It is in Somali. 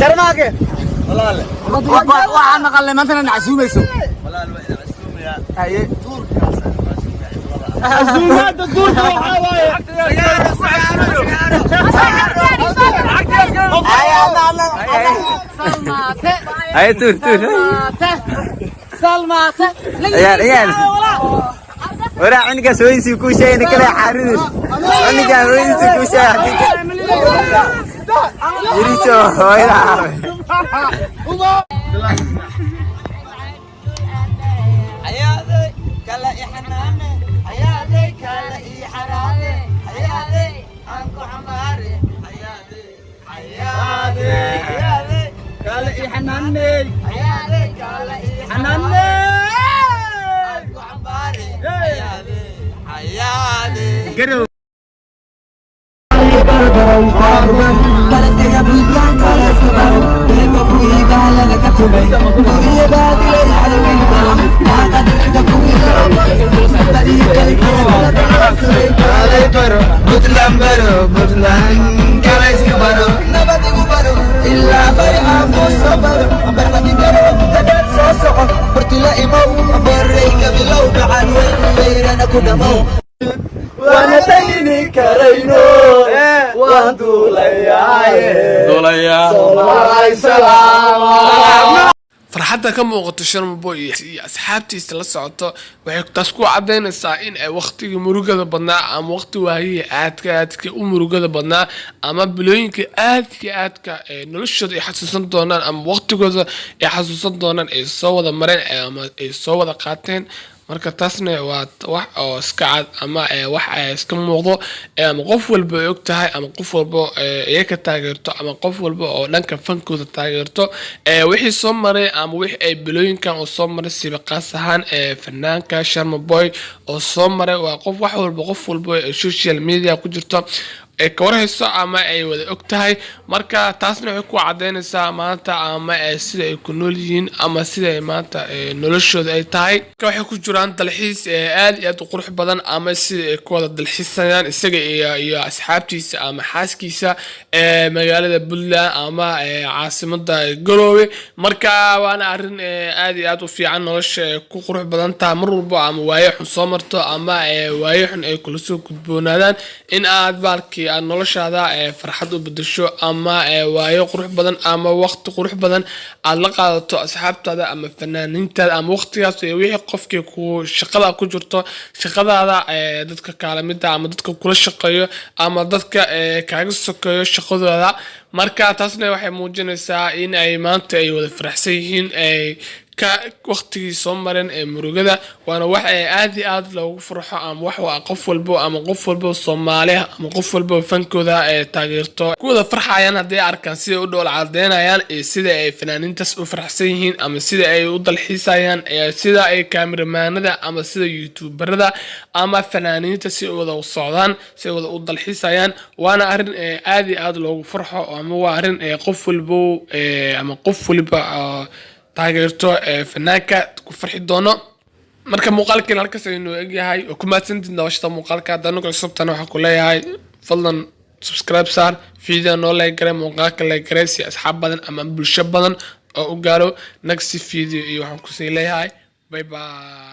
شرماكي والله لا وعنا قال لي مثلا عزوميسو والله لا عزوم يا اي دور عزومات الدور هاي تور سلماته عيال ورا عنك سويسي كوشي نكلا حارون عنك سويسي كوشي يريشو هايلا حياتي كلا إحنامي حياتي كلا إحرامي حياتي أنكو حماري حياتي كلا إحنامي حياتي كلا إحنامي أنكو حماري حياتي قرو وانا تيني كرينو وهدوليا صلاة سلام farxadda ka muuqato Sharmaboy iyo asxaabtiisa la socoto waxay taas ku cadeynaysaa in ay waqtigii murugada badnaa ama waqti waayay aadka u murugada badnaa ama bilooyinka aadka noloshooda ay xasuusan doonaan ama waqtigooda ay xasuusan doonaan ay soo wada mareen ama ay soo wada qaateen marka taasna waa wax oo iska cad ama wax iska muuqdo ama qof walba ay og tahay ama qof walba ay ka taageerto ama qof walba oo dhanka fankooda taageerto wixii soo maray ama wixii ay bilooyinkan oo soo maray sibaqaas ahaan fanaanka Sharmaboy oo soo maray waa qof wax walba qof walba social media ku jirto ay ka warhayso ama ay wada og tahay marka taasna waxay ku cadeynaysaa maanta ama sida ay ku nool yihiin ama sida ay maanta noloshooda ay tahay waxay ku jiraan dalxiis aad iyo aad u qurux badan ama sida ay ku wada dalxiisayaan isaga iyo asxaabtiisa ama xaaskiisa magaalada Puntland ama caasimada Garowe marka waana arin aad iyo aad u fiican nolosha ku qurux badan tahay mar walba ama waayo xun soo marto ama waayo xun ay kula soo gudboonaadaan in aad baalkii noloshaada farxad u bedesho ama waayo qurux badan ama waqti qurux badan aad la qaadato asxaabtaada ama fanaaniintaada ama waqtigaas wixii qofkii ku shaqada ku jirto shaqadaada dadka kaalamida ama dadka kula shaqeeyo ama dadka kaaga sokeeyo shaqadooda marka taasna waxay muujinaysaa in ay maanta ay wada faraxsan yihiin waqtigii soo mareen murugada waana wax aad iyo aad loogu farxo ama wax waa qof walba Soomaali ama qof walba fankooda taageerto kuwada farxayaan haddii arkaan sida u dhowl cadeynayaan sida ay fanaaniintaas u farxsan yihiin ama sida ay u dalxiisayaan sida ay kaamiramanada ama sida youtuberada ama fanaaniinta si wada u socdaan si wada u dalxiisayaan waana arin aad iyo aad loogu farxo ama waa arin qof walba taageerto fanaanka ku farxi doono marka muuqaalkeen halkaas aynu eegyahay oo kuma santin dawashada muuqaalka hadana ku cusubtana waxa ku leeyahay fadlan subscribe sar video no like gare muuqaalka like gare si asxaab badan ama bulsho badan oo u gaaro next video iyo waxaan ku sii leeyahay bye bye